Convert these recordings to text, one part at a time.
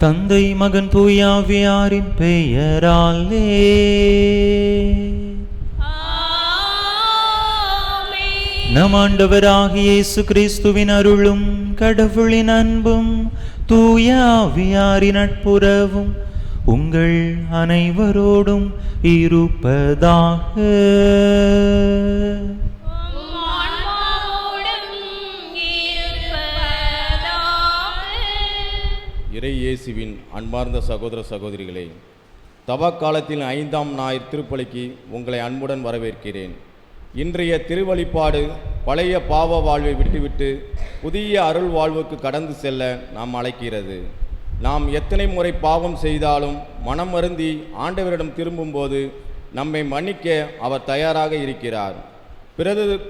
தந்தை மகன் தூயாவியாரின் பெயராலே. நம் ஆண்டவராகிய இயேசு கிறிஸ்துவின் அருளும் கடவுளின் அன்பும் தூயாவியாரின் நட்புறவும் உங்கள் அனைவரோடும் இருப்பதாக. இறை இயேசுவின் அன்பார்ந்த சகோதர சகோதரிகளே, தவக்காலத்தின் 5ஆம் ஞாயிறு திருப்பலிக்கு உங்களை அன்புடன் வரவேற்கிறேன். இன்றைய திருவழிபாடு பழைய பாவ வாழ்வை விட்டுவிட்டு புதிய அருள் வாழ்வுக்கு கடந்து செல்ல நாம் அழைக்கிறது. நாம் எத்தனை முறை பாவம் செய்தாலும் மனம் வருந்தி ஆண்டவரிடம் திரும்பும்போது நம்மை மன்னிக்க அவர் தயாராக இருக்கிறார்.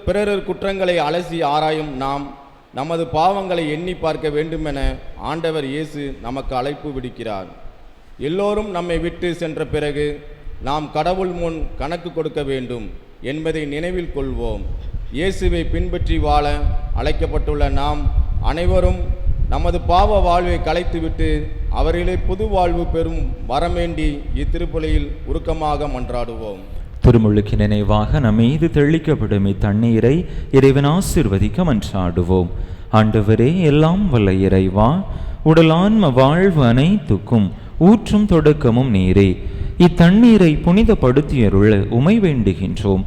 பிறர் குற்றங்களை அலசி ஆராயும் நாம் நமது பாவங்களை எண்ணி பார்க்க வேண்டுமென ஆண்டவர் இயேசு நமக்கு அழைப்பு விடுக்கிறார். எல்லோரும் நம்மை விட்டு சென்ற பிறகு நாம் கடவுள் முன் கணக்கு கொடுக்க வேண்டும் என்பதை நினைவில் கொள்வோம். இயேசுவை பின்பற்றி வாழ அழைக்கப்பட்டுள்ள நாம் அனைவரும் நமது பாவ வாழ்வை கலைத்துவிட்டு அவர்களே புது வாழ்வு பெறும் வரமேண்டி இத்திருப்பலியில் உருக்கமாக மன்றாடுவோம். திருமுழுக்கு நினைவாக நம் மீது தெளிக்கப்படும் இத்தண்ணீரை இறைவன் ஆசீர்வதிக்க மன்றாடுவோம். ஆண்டவரே, எல்லாம் வல்ல இறைவா, உடலான்ம வாழ்வு அனைத்துக்கும் ஊற்றும் தொடக்கமும் நீரே. இத்தண்ணீரை புனிதப்படுத்தியருள உமை வேண்டுகின்றோம்.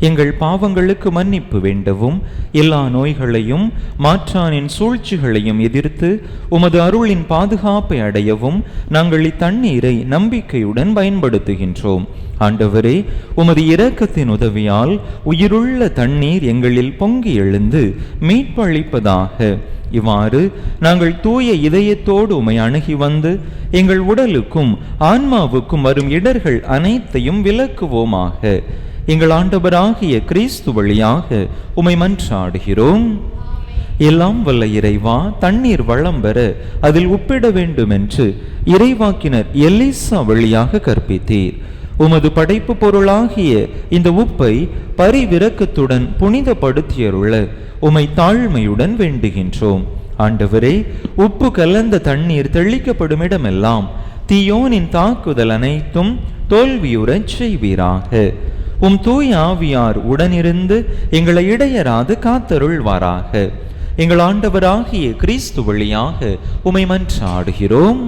எங்கள் பாவங்களுக்கு மன்னிப்பு வேண்டவும், எல்லா நோய்களையும் மாற்றானின் சூழ்ச்சிகளையும் எதிர்த்து உமது அருளின் பாதுகாப்பை அடையவும் நாங்கள் இத்தண்ணீரை நம்பிக்கையுடன் பயன்படுத்துகின்றோம். ஆண்டவரே, உமது இரக்கத்தின் உதவியால் உயிருள்ள தண்ணீர் எங்களில் பொங்கி எழுந்து மீட்பளிப்பதாக. இவ்வாறு நாங்கள் தூய இதயத்தோடு உமை அணுகி வந்து எங்கள் உடலுக்கும் ஆன்மாவுக்கும் வரும் இடர்கள் அனைத்தையும் விலக்குவோமாக. எங்கள் ஆண்டவராகிய கிறிஸ்து வழியாக உமை மன்றாடுகிறோம். எல்லாம் வல்ல இறைவா, தண்ணீர் வளம் பெற அதில் உப்பிட வேண்டும் என்று இறைவாக்கினர் எலிசா வழியாக கற்பித்தீர். உமது படைப்பு பொருளாகிய இந்த உப்பை பரிவிரக்கத்துடன் புனிதப்படுத்தியருள உமை தாழ்மையுடன் வேண்டுகின்றோம். ஆண்டவரே, உப்பு கலந்த தண்ணீர் தெளிக்கப்படும் இடமெல்லாம் தீயோனின் தாக்குதல் அனைத்தும் தோல்வியுறச் செய்வீராக. உம் தூய ஆவியார் உடனிருந்து எங்களை இடையராது காத்தருள்வாராக. எங்கள் ஆண்டவராகிய கிறிஸ்து வழியாக உமை மன்றாடுகிறோம்.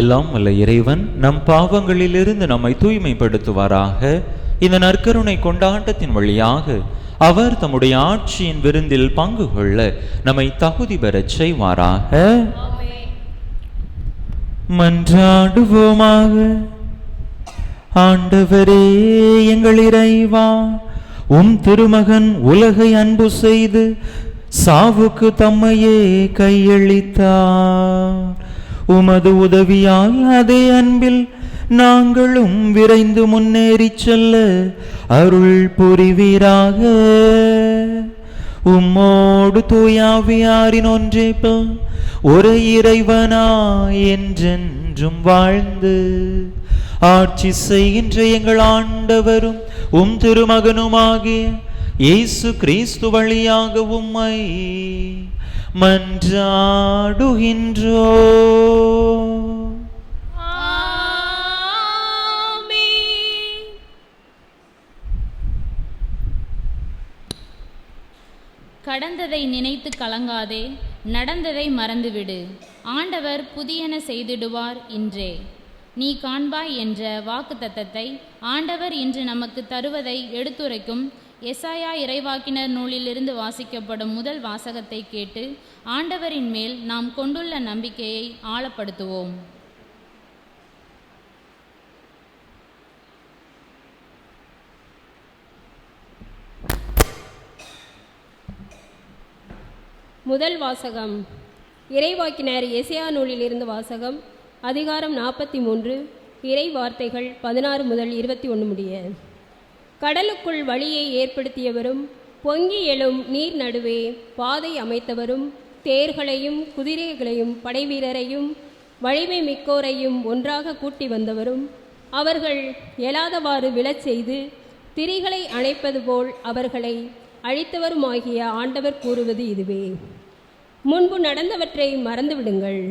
எல்லாம் வல்ல இறைவன் நம் பாவங்களிலிருந்து நம்மை தூய்மைப்படுத்துவாராக. இந்த நற்கருணை கொண்டாட்டத்தின் வழியாக அவர் தம்முடைய ஆட்சியின் விருந்தில் பங்கு கொள்ள நம்மை தகுதி பெறச் செய்வாராக. மன்றாடுவோமாக. ஆண்டவரே, எங்கள் இறைவா, உம் திருமகன் உலகை அன்பு செய்து சாவுக்கு தம்மையே கையளித்தார். உமது உதவியால் அதே அன்பில் நாங்களும் விரைந்து முன்னேறி செல்ல அருள் புரிவீராக. உம்மோடு தூயாவியாரின் ஒன்றிப்பில் ஒரு இறைவனாய் என்றென்றும் வாழ்ந்து ஆட்சி செய்கின்ற எங்கள் ஆண்டவரும் உம் திருமகனுமாகிய இயேசு கிறிஸ்து வழியாக உம்மை மன்றாடுகின்றோம். கடந்ததை நினைத்து கலங்காதே, நடந்ததை மறந்துவிடு. ஆண்டவர் புதியன செய்திடுவார் இன்றே. நீ காண்பாய் என்ற வாக்குத்தத்தத்தை ஆண்டவர் இன்று நமக்கு தருவதை எடுத்துரைக்கும் எசாயா இறைவாக்கினர் நூலிலிருந்து வாசிக்கப்படும் முதல் வாசகத்தை கேட்டு ஆண்டவரின் மேல் நாம் கொண்டுள்ள நம்பிக்கையை ஆழப்படுத்துவோம். முதல் வாசகம் இறைவாக்கினர் எசாயா நூலிலிருந்து வாசகம். அதிகாரம் 43, இறை வார்த்தைகள் 16 முதல் 21 முடிய. கடலுக்குள் வழியை ஏற்படுத்தியவரும் பொங்கி எழும் நீர் நடுவே பாதை அமைத்தவரும் தேர்களையும் குதிரைகளையும் படைவீரரையும் வலிமை மிக்கோரையும் ஒன்றாக கூட்டி வந்தவரும் அவர்கள் எழாதவாறு விழச் செய்து திரிகளை அணைப்பது போல் அவர்களை அழித்தவருமாகிய ஆண்டவர் கூறுவது இதுவே. முன்பு நடந்தவற்றை மறந்துவிடுங்கள்,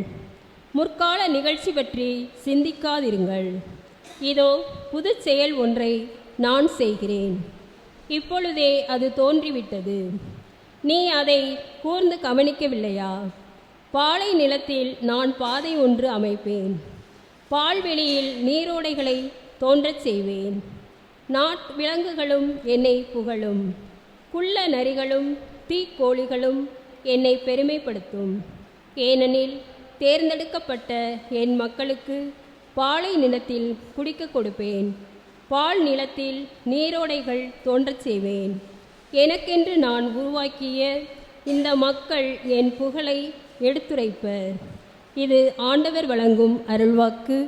முற்கால நிகழ்ச்சி பற்றி சிந்திக்காதிருங்கள். இதோ புது செயல் ஒன்றை நான் செய்கிறேன், இப்பொழுதே அது தோன்றிவிட்டது. நீ அதை கூர்ந்து கவனிக்கவில்லையா? பாலை நிலத்தில் நான் பாதை ஒன்று அமைப்பேன், பால்வெளியில் நீரோடைகளை தோன்றச் செய்வேன். விலங்குகளும் என்னை புகழும், குள்ள நரிகளும் தீக்கோழிகளும் என்னை பெருமைப்படுத்தும். ஏனெனில் தேர்ந்தெடுக்கப்பட்ட என் மக்களுக்கு பாலை நிலத்தில் குடிக்க கொடுப்பேன், பால் நிலத்தில் நீரோடைகள் தோன்றச் செய்வேன். எனக்கென்று நான் உருவாக்கிய இந்த மக்கள் என் புகழை எடுத்துரைப்பர். இது ஆண்டவர் வழங்கும் அருள்வாக்கு.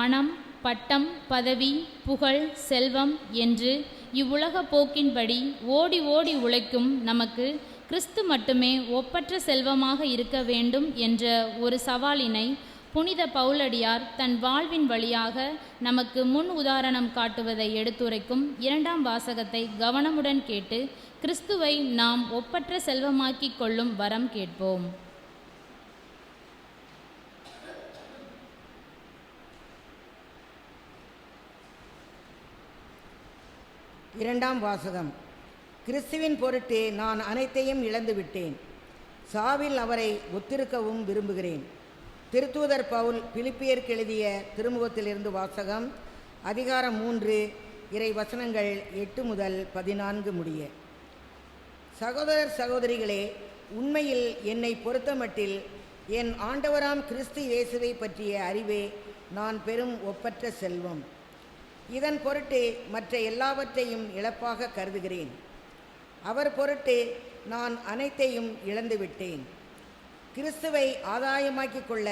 பணம், பட்டம், பதவி, புகழ், செல்வம் என்று இவ்வுலக போக்கின்படி ஓடி ஓடி உழைக்கும் நமக்கு கிறிஸ்து மட்டுமே ஒப்பற்ற செல்வமாக இருக்க வேண்டும் என்ற ஒரு சவாலினை புனித பவுலடியார் தன் வாழ்வின் வழியாக நமக்கு முன் உதாரணம் காட்டுவதை எடுத்துரைக்கும் 2ஆம் வாசகத்தை கவனமுடன் கேட்டு கிறிஸ்துவை நாம் ஒப்பற்ற செல்வமாக்கிக் கொள்ளும் வரம் கேட்போம். இரண்டாம் வாசகம். கிறிஸ்துவின் பொருட்டு நான் அனைத்தையும் இழந்துவிட்டேன். சாவில் அவரை ஒத்திருக்கவும் விரும்புகிறேன். திருத்தூதர் பவுல் பிலிப்பியருக்கு எழுதிய திருமுகத்திலிருந்து வாசகம். அதிகாரம் 3 இறை வசனங்கள் 8 முதல் 14 முடிய. சகோதரர் சகோதரிகளே, உண்மையில் என்னை பொறுத்தமட்டில் என் ஆண்டவராம் கிறிஸ்து இயேசுவை பற்றிய அறிவே நான் பெறும் ஒப்பற்ற செல்வம். இதன் பொருட்டு மற்ற எல்லாவற்றையும் இழப்பாக கருதுகிறேன். அவர் பொருட்டு நான் அனைத்தையும் இழந்துவிட்டேன். கிறிஸ்துவை ஆதாயமாக்கிக் கொள்ள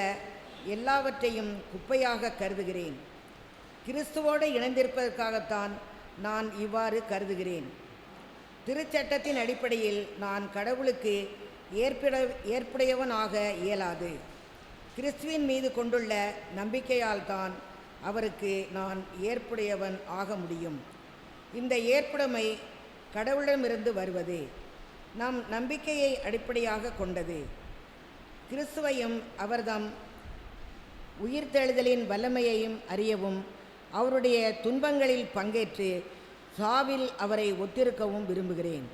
எல்லாவற்றையும் குப்பையாக கருதுகிறேன். கிறிஸ்துவோடு இணைந்திருப்பதற்காகத்தான் நான் இவ்வாறு கருதுகிறேன். திருச்சட்டத்தின் அடிப்படையில் நான் கடவுளுக்கு ஏற்புடையவனாக இயலாது. கிறிஸ்துவின் மீது கொண்டுள்ள நம்பிக்கையால் தான் அவருக்கு நான் ஏற்புடையவன் ஆக முடியும். இந்த ஏற்புடைமை கடவுளிடமிருந்து வருவது, நம் நம்பிக்கையை அடிப்படையாக கொண்டது. கிறிஸ்துவையும் அவர்தம் உயிர்த்தெழுதலின் வல்லமையையும் அறியவும் அவருடைய துன்பங்களில் பங்கேற்று சாவில் அவரை ஒத்திருக்கவும் விரும்புகிறேன்.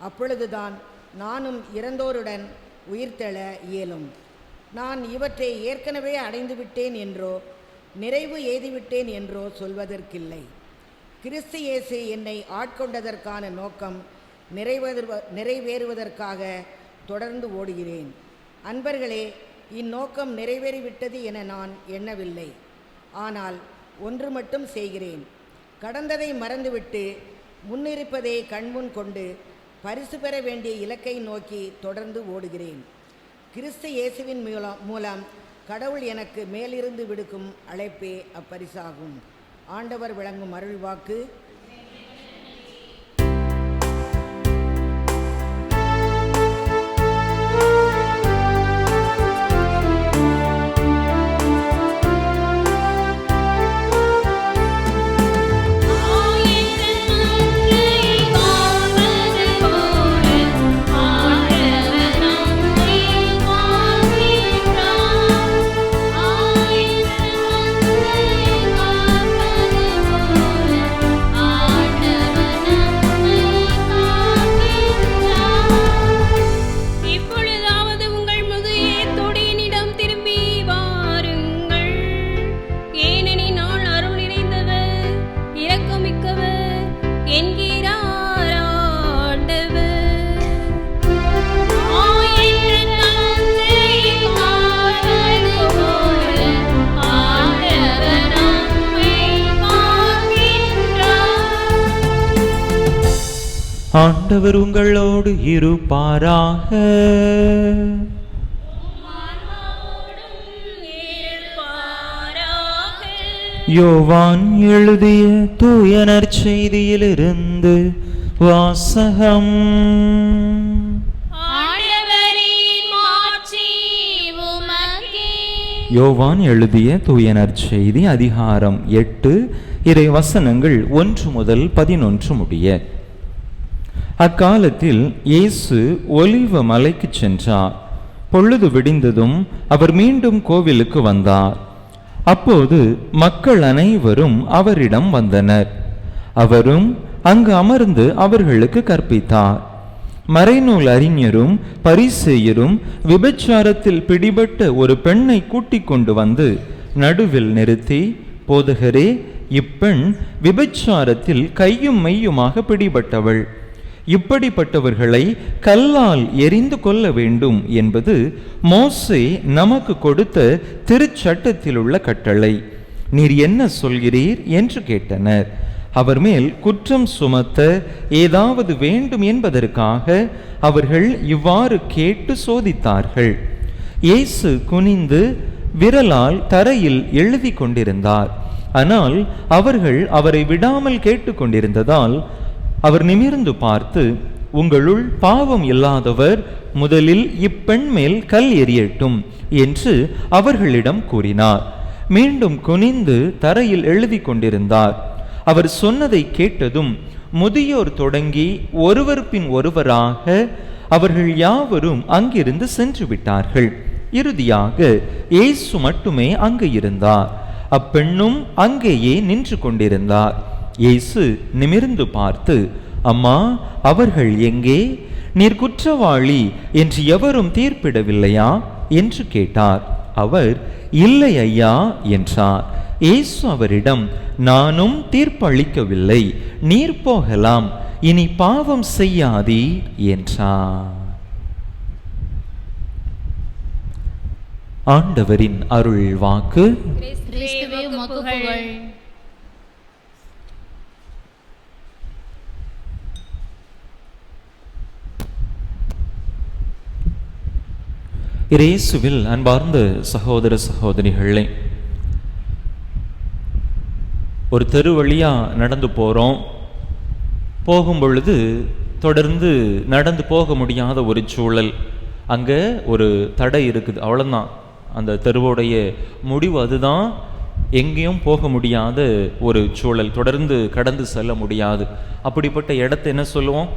அப்பொழுதுதான் நானும் இறந்தோருடன் உயிர்த்தெழ இயலும். நான் இவற்றை ஏற்கனவே அடைந்துவிட்டேன் என்றோ நிறைவு எய்திவிட்டேன் என்றோ சொல்வதற்கில்லை. கிறிஸ்து இயேசு என்னை ஆட்கொண்டதற்கான நோக்கம் நிறைவேறுவதற்காக தொடர்ந்து ஓடுகிறேன். அன்பர்களே, இந்நோக்கம் நிறைவேறிவிட்டது என நான் எண்ணவில்லை. ஆனால் ஒன்று மட்டும் செய்கிறேன். கடந்ததை மறந்துவிட்டு முன்னிருப்பதை கண்முன் கொண்டு பரிசு பெற வேண்டிய இலக்கை நோக்கி தொடர்ந்து ஓடுகிறேன். கிறிஸ்து இயேசுவின் மூலம் கடவுள் எனக்கு மேலிருந்து விடுக்கும் அழைப்பே அப்பரிசாகும். ஆண்டவர் வழங்கும் அருள்வாக்கு. ஆண்டவர் உங்களோடு இருப்பாராக. யோவான் எழுதிய தூய நற்செய்தியிலிருந்து வாசகம். யோவான் எழுதிய தூய நற்செய்தி அதிகாரம் 8 இறை வசனங்கள் 1 முதல் 11 முடிய. அக்காலத்தில் இயேசு ஒலிவ மலைக்கு சென்றார். பொழுது விடிந்ததும் அவர் மீண்டும் கோவிலுக்கு வந்தார். அப்போது மக்கள் அனைவரும் அவரிடம் வந்தனர். அவரும் அங்கு அமர்ந்து அவர்களுக்கு கற்பித்தார். மறைநூல் அறிஞரும் பரிசேயரும் விபச்சாரத்தில் பிடிபட்ட ஒரு பெண்ணை கூட்டிக் கொண்டு வந்து நடுவில் நிறுத்தி, போதகரே, இப்பெண் விபச்சாரத்தில் கையும் மெய்யுமாக பிடிபட்டவள். இப்படிப்பட்டவர்களை கல்லால் எறிந்து கொல்ல வேண்டும் என்பது மோசே நமக்கு கொடுத்த திருச்சட்டத்தில் உள்ள கட்டளை. நீர் என்ன சொல்கிறீர் என்று கேட்டனர். அவர் மேல் குற்றம் சுமத்த ஏதாவது வேண்டும் என்பதற்காக அவர்கள் இவ்வாறு கேட்டு சோதித்தார்கள். இயேசு குனிந்து விரலால் தரையில் எழுதி கொண்டிருந்தார். ஆனால் அவர்கள் அவரை விடாமல் கேட்டுக்கொண்டிருந்ததால் அவர் நிமிர்ந்து பார்த்து, உங்களுள் பாவம் இல்லாதவர் முதலில் இப்பெண் மேல் கல் எறியட்டும் என்று அவர்களிடம் கூறினார். மீண்டும் குனிந்து தரையில் எழுதி கொண்டிருந்தார். அவர் சொன்னதை கேட்டதும் முதியோர் தொடங்கி ஒருவர் பின் ஒருவராக அவர்கள் யாவரும் அங்கிருந்து சென்று விட்டார்கள். இறுதியாக இயேசு மட்டுமே அங்கு இருந்தார். அப்பெண்ணும் அங்கேயே நின்று கொண்டிருந்தார். இயேசு நிமிர்ந்து பார்த்து, அம்மா, அவர்கள் எங்கே? நீர் குற்றவாளி என்று எவரும் தீர்ப்பிடவில்லையா என்று கேட்டார். அவர், இல்லை ஐயா என்றார். இயேசு அவரிடம், நானும் தீர்ப்பளிக்கவில்லை, நீர் போகலாம், இனி பாவம் செய்யாதீர் என்றார். ஆண்டவரின் அருள் வாக்கு. கிறிஸ்துவே உமக்கு புகழ். இயேசுவில் அன்பார்ந்த சகோதர சகோதரிகளே, ஒரு தெரு வழியா நடந்து போறோம். போகும் பொழுது தொடர்ந்து நடந்து போக முடியாத ஒரு சூழல். அங்க ஒரு தடை இருக்குது, அவ்வளவுதான். அந்த தெருவோடைய முடிவு அதுதான். எங்கேயும் போக முடியாத ஒரு சூழல், தொடர்ந்து கடந்து செல்ல முடியாது. அப்படிப்பட்ட இடத்தை என்ன சொல்லுவோம்?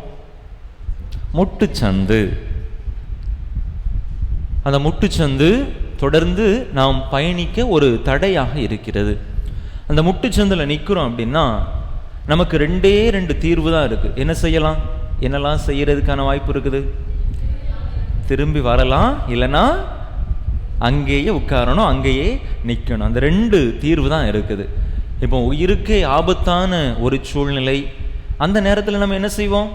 முட்டுச்சந்து. அந்த முட்டுச்சந்து தொடர்ந்து நாம் பயணிக்க ஒரு தடையாக இருக்கிறது. அந்த முட்டுச்சந்தில் நிற்கிறோம் அப்படின்னா நமக்கு ரெண்டு தீர்வு தான் இருக்கு. என்ன செய்யலாம்? என்னெல்லாம் செய்யறதுக்கான வாய்ப்பு இருக்குது? திரும்பி வரலாம், இல்லைன்னா அங்கேயே உட்காரணும், அங்கேயே நிற்கணும். அந்த ரெண்டு தீர்வு தான் இருக்குது. இப்போ உயிருக்கே ஆபத்தான ஒரு சூழ்நிலை, அந்த நேரத்தில் நம்ம என்ன செய்வோம்?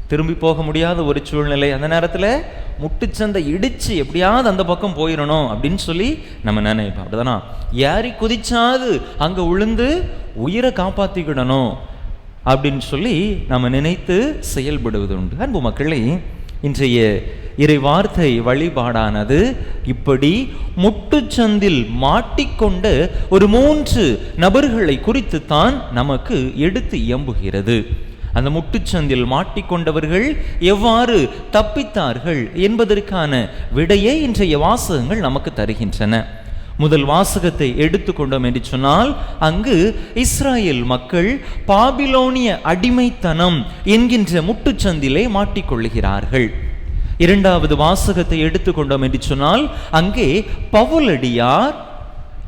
திரும்பி போக முடியாத ஒரு சூழ்நிலை, அந்த நேரத்தில் முட்டுச்சந்தை இடிச்சு எப்படியாவது அந்த பக்கம் போயிடணும் அப்படின்னு சொல்லி நம்ம நினைப்போம். அப்படிதானா? ஏறி குதிச்சாது அங்கே விழுந்து உயிரை காப்பாற்றிக்கிடணும் அப்படின்னு சொல்லி நம்ம நினைத்து செயல்படுவது உண்டு. அன்பு மக்களே, இன்றைய இறை வார்த்தை வழிபாடானது இப்படி முட்டுச்சந்தில் மாட்டிக்கொண்ட ஒரு 3 நபர்களை குறித்து தான் நமக்கு எடுத்து இயம்புகிறது. அந்த முட்டுச்சந்தில் மாட்டிக்கொண்டவர்கள் எவ்வாறு தப்பித்தார்கள் என்பதற்கான விடையை இன்றைய வாசகங்கள் நமக்கு தருகின்றன. முதல் வாசகத்தை எடுத்துக்கொண்டோம் என்று சொன்னால், அங்கு இஸ்ராயேல் மக்கள் பாபிலோனிய அடிமைத்தனம் என்கின்ற முட்டுச்சந்திலே மாட்டிக்கொள்ளுகிறார்கள். இரண்டாவது வாசகத்தை எடுத்துக்கொண்டோம் என்று சொன்னால், அங்கே பவுலடியார்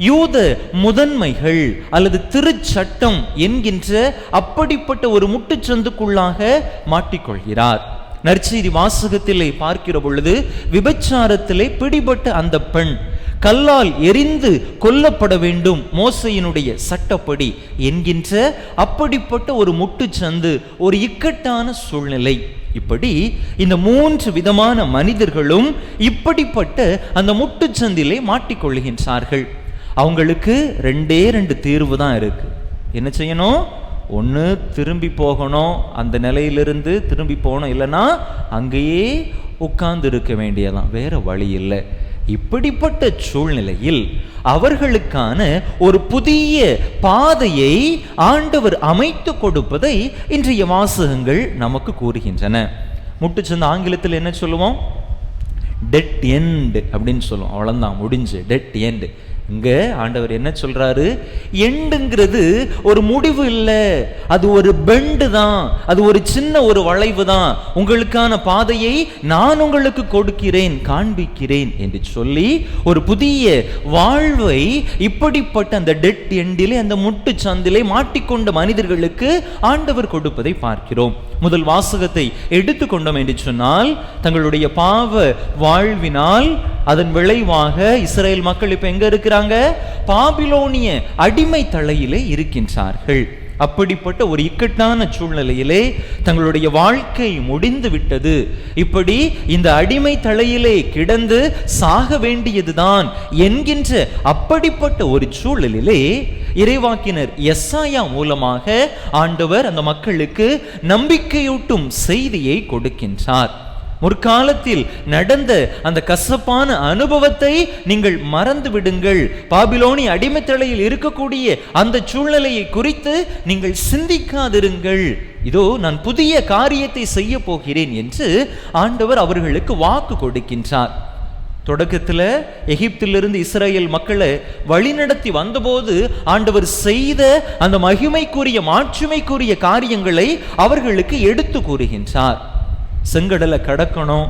யூத முதன்மைகள் அல்லது திருச்சட்டம் என்கின்ற அப்படிப்பட்ட ஒரு முட்டுச்சந்துக்குள்ளாக மாட்டிக்கொள்கிறார். நற்செய்தி வாசகத்திலே பார்க்கிற பொழுது, விபச்சாரத்திலே பிடிபட்ட அந்த பெண் கல்லால் எரிந்து கொல்லப்பட வேண்டும் மோசையினுடைய சட்டப்படி என்கின்ற அப்படிப்பட்ட ஒரு முட்டுச்சந்து, ஒரு இக்கட்டான சூழ்நிலை. இப்படி இந்த 3 விதமான மனிதர்களும் இப்படிப்பட்ட அந்த முட்டுச்சந்திலே மாட்டிக்கொள்ளுகின்றார்கள். அவங்களுக்கு 2 தீர்வு தான் இருக்கு. என்ன செய்யணும்? ஒன்று திரும்பி போகணும், அந்த நிலையிலிருந்து திரும்பி போகணும், இல்லைன்னா அங்கேயே உட்கார்ந்து இருக்க வேண்டியதான், வேற வழி இல்லை. இப்படிப்பட்ட சூழ்நிலையில் அவர்களுக்கான ஒரு புதிய பாதையை ஆண்டவர் அமைத்து கொடுப்பதை இன்றைய வாசகங்கள் நமக்கு கூறுகின்றன. முட்டுச்சந்து ஆங்கிலத்தில் என்ன சொல்லுவோம்? டெட் எண்ட் அப்படின்னு சொல்லுவோம். அவ்வளோதான், முடிஞ்சு, டெட் எண்ட். இங்க ஆண்டவர் என்ன சொல்றாரு? எண்டுங்கிறது ஒரு முடிவு இல்லை, அது ஒரு பெண்டு தான், அது ஒரு சின்ன ஒரு வளைவு தான். உங்களுக்கான பாதையை நான் உங்களுக்கு கொடுக்கிறேன், காண்பிக்கிறேன் என்று சொல்லி ஒரு புதிய வாழ்வை இப்படிப்பட்ட அந்த டெட் எண்டிலே, அந்த முட்டு சந்திலே மாட்டிக்கொண்ட மனிதர்களுக்கு ஆண்டவர் கொடுப்பதை பார்க்கிறோம். முதல் வாசகத்தை எடுத்துக்கொண்டோம் என்று சொன்னால், தங்களுடைய பாவ வாழ்வினால் அதன் விளைவாக இஸ்ரேல் மக்கள் இப்ப எங்க இருக்கிறாங்க? பாபிலோனிய அடிமை தலையிலே இருக்கின்றார்கள். அப்படிப்பட்ட ஒரு இக்கட்டான சூழ்நிலையிலே தங்களுடைய வாழ்க்கை முடிந்து விட்டது. இப்படி இந்த அடிமை தலையிலே கிடந்து சாக வேண்டியதுதான் என்கின்ற அப்படிப்பட்ட ஒரு சூழலிலே இறைவாக்கினர் எசாயா மூலமாக ஆண்டவர் அந்த மக்களுக்கு நம்பிக்கையூட்டும் செய்தியை கொடுக்கின்றார். முற்காலத்தில் நடந்த அந்த கசப்பான அனுபவத்தை நீங்கள் மறந்து விடுங்கள். பாபிலோனிய அடிமைத்தலையில் இருக்கக்கூடிய அந்த சூழ்நிலையை குறித்து நீங்கள் சிந்திக்காதிருங்கள். இதோ நான் புதிய காரியத்தை செய்ய போகிறேன் என்று ஆண்டவர் அவர்களுக்கு வாக்கு கொடுக்கின்றார். தொடக்கத்தில் எகிப்திலிருந்து இஸ்ரேல் மக்களை வழிநடத்தி வந்தபோது ஆண்டவர் செய்த அந்த மகிமைக்குரிய மாட்சிமைக்குரிய காரியங்களை அவர்களுக்கு எடுத்து கூறுகின்றார். செங்கடலை கடக்கணும்,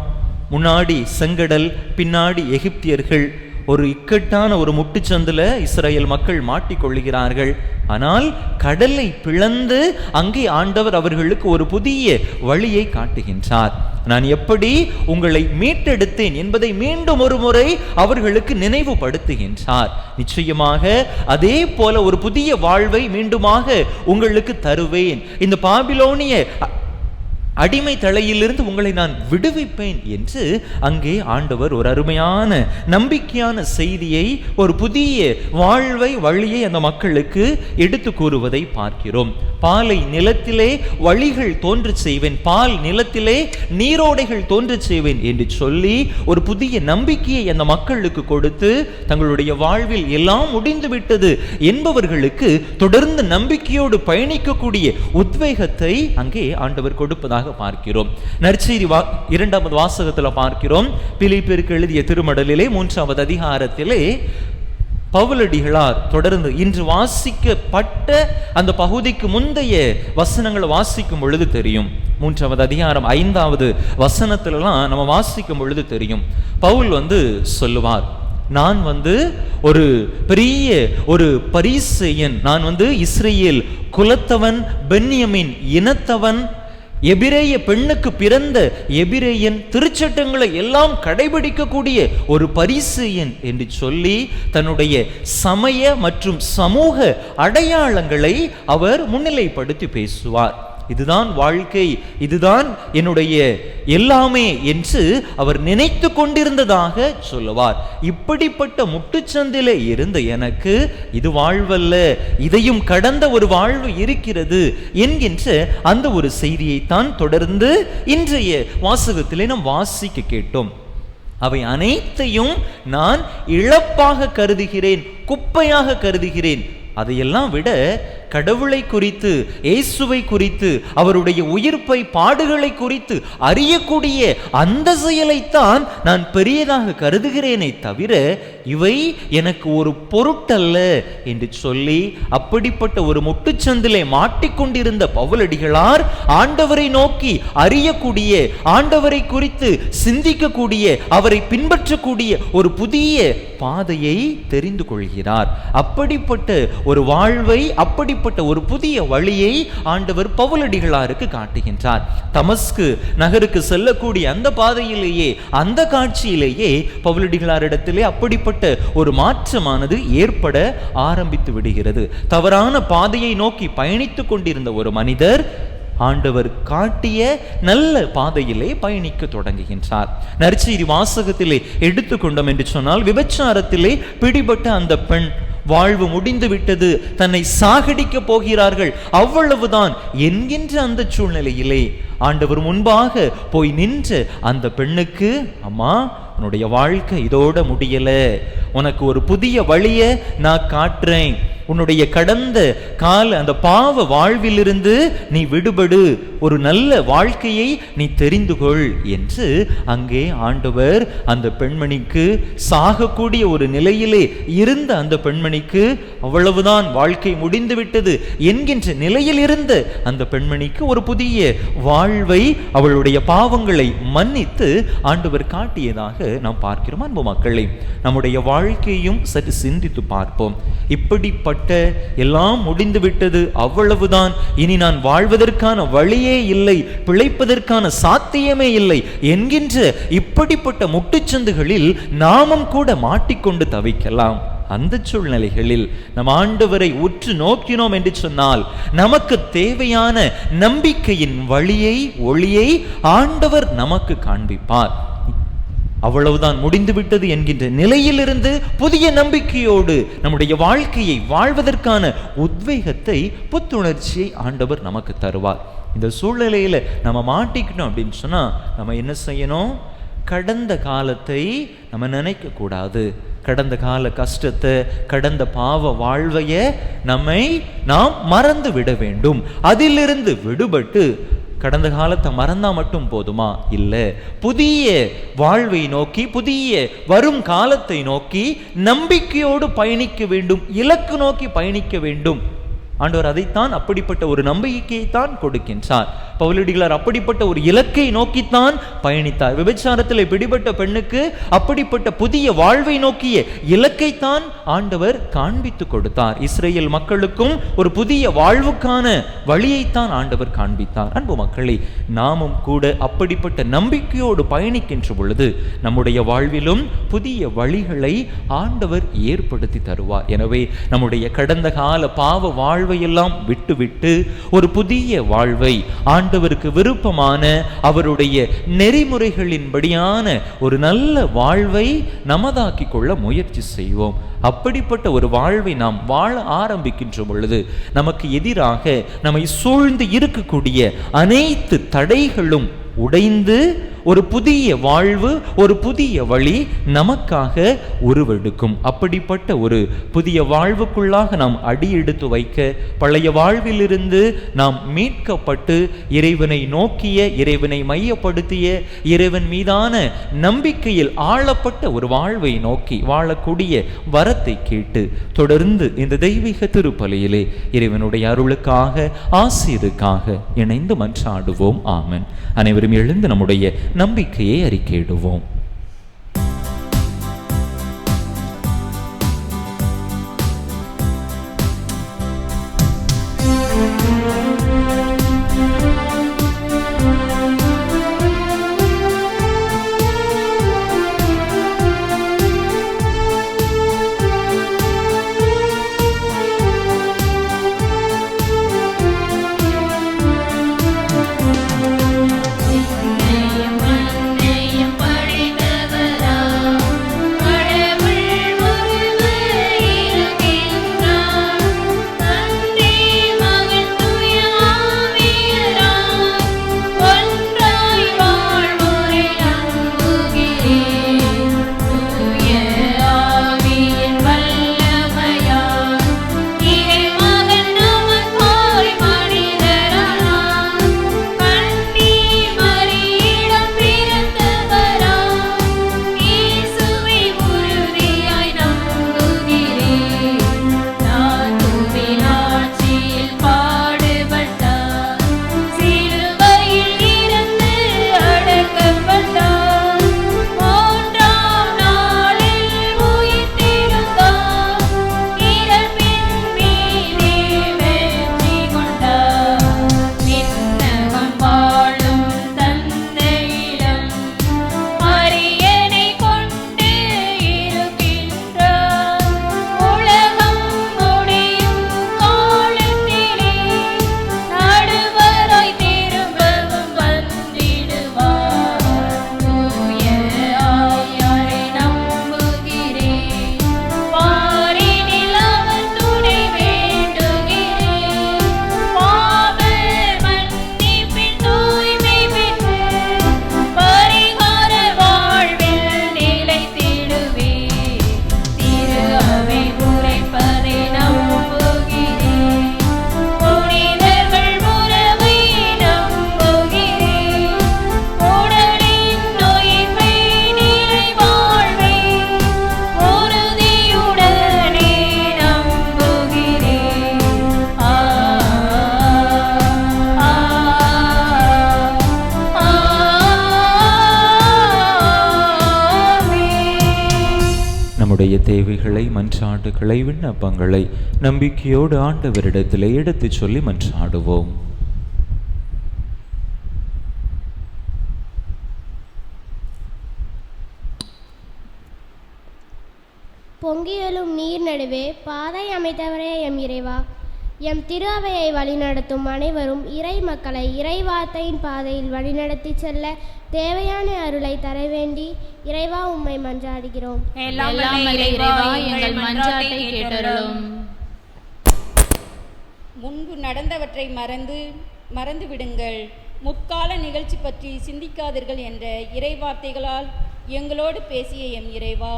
முன்னாடி செங்கடல், பின்னாடி எகிப்தியர்கள். ஒரு இக்கட்டான ஒரு முட்டுச்சந்தில் இஸ்ரேல் மக்கள் மாட்டிக்கொள்கிறார்கள். ஆனால் கடலை பிளந்து அங்கே ஆண்டவர் அவர்களுக்கு ஒரு புதிய வழியை காட்டுகின்றார். நான் எப்படி உங்களை மீட்டெடுத்தேன் என்பதை மீண்டும் ஒரு முறை அவர்களுக்கு நினைவுபடுத்துகின்றார். நிச்சயமாக அதே போல ஒரு புதிய வாழ்வை மீண்டுமாக உங்களுக்கு தருவேன், இந்த பாபிலோனிய அடிமை தலையிலிருந்து உங்களை நான் விடுவிப்பேன் என்று அங்கே ஆண்டவர் ஒரு அருமையான நம்பிக்கையான செய்தியை, ஒரு புதிய வாழ்வை வழியை அந்த மக்களுக்கு எடுத்து கூறுவதை பார்க்கிறோம். பாலை நிலத்திலே வழிகள் தோன்ற செய்வேன், பால் நிலத்திலே நீரோடைகள் தோன்ற செய்வேன் என்று சொல்லி ஒரு புதிய நம்பிக்கையை அந்த மக்களுக்கு கொடுத்து, தங்களுடைய வாழ்வில் எல்லாம் முடிந்து விட்டது என்பவர்களுக்கு தொடர்ந்து நம்பிக்கையோடு பயணிக்கக்கூடிய உத்வேகத்தை அங்கே ஆண்டவர் கொடுப்பதாக பார்க்கிறோம். நற்செய்தி 2வது வாசகத்தில் பார்க்கிறோம். பிலிப்பியருக்கு எழுதிய திருமடலிலே 3வது அதிகாரத்திலே பவுலடிகளார் தொடர்ந்து இன்று வாசிக்கப்பட்ட அந்த பகுதிக்கு முந்தைய வசனங்களை வாசிக்கும் பொழுது தெரியும். 3வது அதிகாரம் 5வது வசனத்திலலாம் நம்ம வாசிக்கும் பொழுது தெரியும். பவுல் சொல்லுவார், நான் ஒரு பெரிய ஒரு பரிசேயன், நான் இஸ்ரேல் குலத்தவன், பென்யமின் இனத்தவன், எபிரேய பெண்ணுக்கு பிறந்த எபிரேயன், திருச்சட்டங்களை எல்லாம் கடைபிடிக்கக்கூடிய ஒரு பரிசேயன் என்று சொல்லி தன்னுடைய சமய மற்றும் சமூக அடையாளங்களை அவர் முன்னிலைப்படுத்தி பேசுவார். இதுதான் வாழ்க்கை, இதுதான் என்னுடைய எல்லாமே என்று அவர் நினைத்து கொண்டிருந்ததாக சொல்லுவார். இப்படிப்பட்ட முட்டுச்சந்திலே இருந்த எனக்கு இது வாழ்வல்ல, இதையும் கடந்த ஒரு வாழ்வு இருக்கிறது என்கின்ற அந்த ஒரு செய்தியைத்தான் தொடர்ந்து இன்றைய வாசகத்திலே நாம் வாசிக்க கேட்டோம். அவை அனைத்தையும் நான் இழப்பாக கருதுகிறேன், குப்பையாக கருதுகிறேன். அதையெல்லாம் விட கடவுளை குறித்து, இயேசுவை குறித்து, அவருடைய உயிர்ப்பை, பாடுகளை குறித்து அறியக்கூடிய அந்த செயலைத்தான் நான் பெரியதாக கருதுகிறேனே தவிர இவை எனக்கு ஒரு பொருட்டல்ல என்று சொல்லி அப்படிப்பட்ட ஒரு முட்டுச்சந்திலே மாட்டிக்கொண்டிருந்த பவுலடிகளார் ஆண்டவரை நோக்கி அறியக்கூடிய, ஆண்டவரை குறித்து சிந்திக்கக்கூடிய, அவரை பின்பற்றக்கூடிய ஒரு புதிய பாதையை தெரிந்து கொள்கிறார். அப்படிப்பட்ட ஒரு வாழ்வை, அப்படிப்பட்ட ஒரு புதிய வழியை ஆண்டவர் பவுலடிகளாருக்கு காட்டுகின்றார். தமஸ்கு நகருக்கு செல்லக்கூடிய அந்த பாதையிலேயே, அந்த காட்சியிலேயே பவுலடிகளாரிடத்திலே அப்படிப்பட்ட ஒரு மாற்றமானது ஏற்பட ஆரம்பித்து விடுகிறது. தவறான பாதையை நோக்கி பயணித்துக் கொண்டிருந்த ஒரு மனிதர் ஆண்டவர் காட்டிய நல்ல பாதையிலே பயணிக்க தொடங்குகின்றார். நற்செய்தி வாசகத்திலே எடுத்துக்கொண்டோம் என்று சொன்னால், விபச்சாரத்திலே பிடிபட்ட அந்த பெண் வாழ்வு முடிந்து விட்டது, தன்னை சாகடிக்க போகிறார்கள், அவ்வளவுதான் என்கின்ற அந்த சூழ்நிலையிலே ஆண்டவர் முன்பாக போய் நின்று அந்த பெண்ணுக்கு, அம்மா உன்னுடைய வாழ்க்கை இதோட முடியல, உனக்கு ஒரு புதிய வழியை நான் காட்டுறேன், உன்னுடைய கடந்த கால அந்த பாவ வாழ்விலிருந்து நீ விடுபடு, ஒரு நல்ல வாழ்க்கையை நீ தெரிந்து கொள் என்று அங்கே ஆண்டவர் அந்த பெண்மணிக்கு, சாகக்கூடிய ஒரு நிலையிலே இருந்த அந்த பெண்மணிக்கு, அவ்வளவுதான் வாழ்க்கை முடிந்துவிட்டது என்கின்ற நிலையில் இருந்த அந்த பெண்மணிக்கு ஒரு புதிய வாழ்வை, அவளுடைய பாவங்களை மன்னித்து ஆண்டவர் காட்டியதாக நாம் பார்க்கிறோம். அன்பு மக்களை, நம்முடைய வாழ்க்கையும் சற்று சிந்தித்து பார்ப்போம். இப்படிப்பட்ட எல்லாம் முடிந்து விட்டது, அவ்வளவுதான், இனி நான் வாழ்வதற்கான வழியே இல்லை, பிழைப்பதற்கான சாத்தியமே இல்லை என்கின்ற இப்படிப்பட்ட முட்டுச்சந்துகளில் நாமும் கூட மாட்டிக்கொண்டு தவிக்கலாம். அந்த சூழ்நிலைகளில் நம் ஆண்டவரை உற்று நோக்கினோம் என்று சொன்னால் நமக்கு தேவையான நம்பிக்கையின் வழியை, ஒளியை ஆண்டவர் நமக்கு காண்பிப்பார். அவ்வளவுதான், முடிந்துவிட்டது என்கின்ற நிலையிலிருந்து புதிய நம்பிக்கையோடு நம்முடைய வாழ்க்கையை வாழ்வதற்கான உத்வேகத்தை, புத்துணர்ச்சியை ஆண்டவர் நமக்கு தருவார். இந்த சூழ்நிலையில நம்ம மாட்டிக்கணும் அப்படின்னு சொன்னா நம்ம என்ன செய்யணும்? கடந்த காலத்தை நம்ம நினைக்க கூடாது. கடந்த கால கஷ்டத்தை, கடந்த பாவ வாழ்வைய நாம் மறந்து விட வேண்டும். அதிலிருந்து விடுபட்டு கடந்த காலத்தை மறந்தா மட்டும் போதுமா? இல்லை, புதிய வாழ்வை நோக்கி, புதிய வரும் காலத்தை நோக்கி நம்பிக்கையோடு பயணிக்க வேண்டும், இலக்கு நோக்கி பயணிக்க வேண்டும். ஆண்டவர் அதைத்தான், அப்படிப்பட்ட ஒரு நம்பிக்கையைத்தான் கொடுக்கின்றார். பவுலடிகளார் அப்படிப்பட்ட ஒரு இலக்கை நோக்கித்தான் பயணித்தார். விபச்சாரத்தில் பிடிபட்ட பெண்ணுக்கு அப்படிப்பட்ட புதிய வாழ்வை நோக்கிய இலக்கைத்தான் ஆண்டவர் காண்பித்து கொடுத்தார். இஸ்ரேல் மக்களுக்கும் ஒரு புதிய வாழ்வுக்கான வழியைத்தான் ஆண்டவர் காண்பித்தார். அன்பு மக்களே, நாமும் கூட அப்படிப்பட்ட நம்பிக்கையோடு பயணிக்கின்ற பொழுது நம்முடைய வாழ்விலும் புதிய வழிகளை ஆண்டவர் ஏற்படுத்தி தருவார். எனவே நம்முடைய கடந்த கால பாவ வாழ்வையெல்லாம் விட்டுவிட்டு ஒரு புதிய வாழ்வை, ஆண்டவருக்கு விருப்பமான அவருடைய நெறிமுறைகளின்படியான ஒரு நல்ல வாழ்வை நமதாக்கி கொள்ள முயற்சி செய்வோம். அப்படிப்பட்ட ஒரு வாழ்வை நாம் வாழ ஆரம்பிக்கின்ற பொழுது நமக்கு எதிராக நம்மை சூழ்ந்து இருக்கக்கூடிய அனைத்து தடைகளும் உடைந்து ஒரு புதிய வாழ்வு, ஒரு புதிய வழி நமக்காக உருவெடுக்கும். அப்படிப்பட்ட ஒரு புதிய வாழ்வுக்குள்ளாக நாம் அடி எடுத்து வைக்க, பழைய வாழ்விலிருந்து நாம் மீட்கப்பட்டு இறைவனை நோக்கிய, இறைவனை மையப்படுத்திய, இறைவன் மீதான நம்பிக்கையில் ஆளப்பட்ட ஒரு வாழ்வை நோக்கி வாழக்கூடிய வரத்தை கேட்டு தொடர்ந்து இந்த தெய்வீக திருப்பலியிலே இறைவனுடைய அருளுக்காக, ஆசீருக்காக இணைந்து மன்றாடுவோம். ஆமென். அனைவரும் எழுந்து நம்முடைய நம்பிக்கையை அறிக்கையிடுவோம். தேவைகளை, மன்றாட்டுகளை, விண்ணப்பங்களை நம்பிக்கையோடு ஆண்டவரிடத்திலே எடுத்து சொல்லி மன்றாடுவோம். பொங்கியலும் நீர் நடுவே பாதை அமைத்தவரே எம் இறைவா, எம் திரு அவையை வழிநடத்தும் அனைவரும் இறை மக்களை இறைவார்த்தையின் பாதையில் வழிநடத்தி செல்ல தேவையான அருளை தர வேண்டி இறைவா உம்மை மன்றாடுகிறோம். எல்லாம் வல்ல இறைவா, எங்கள் மன்றாட்டை கேட்டருளும். முன்பு நடந்தவற்றை மறந்து விடுங்கள், முற்கால நிகழ்ச்சி பற்றி சிந்திக்காதீர்கள் என்ற இறைவார்த்தைகளால் எங்களோடு பேசிய எம் இறைவா,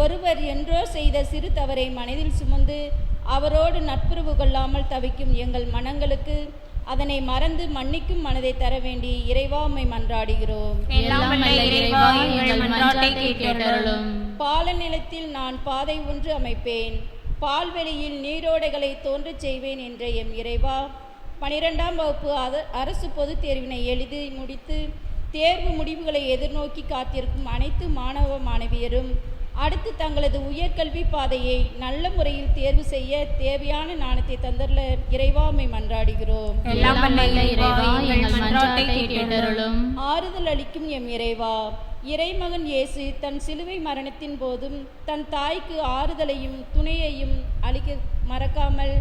ஒருவர் என்றோ செய்த சிறு தவறை மனதில் சுமந்து அவரோடு நட்புறவு கொள்ளாமல் தவிக்கும் எங்கள் மனங்களுக்கு அதனை மறந்து மன்னிக்கும் மனதை தர வேண்டி இறைவா உம்மை மன்றாடுகிறோம். பால நிலத்தில் நான் பாதை ஒன்று அமைப்பேன், பால்வெளியில் நீரோடைகளை தோன்றச் செய்வேன் என்ற எம் இறைவா, 12ஆம் வகுப்பு அரசு பொதுத் தேர்வினை எழுதி முடித்து தேர்வு முடிவுகளை எதிர்நோக்கி காத்திருக்கும் அனைத்து மாணவ மாணவியரும் அடுத்து தங்களது உயர்கல்வி பாதையை நல்ல முறையில் தேர்வு செய்ய தேவையான ஞானத்தை தந்தருள இறைவா உம்மை மன்றாடுகிறோம். ஆறுதல் அளிக்கும் எம் இறைவா, இறைமகன் இயேசு தன் சிலுவை மரணத்தின் போதும் தன் தாய்க்கு ஆறுதலையும் துணையையும் அளிக்க மறக்காமல்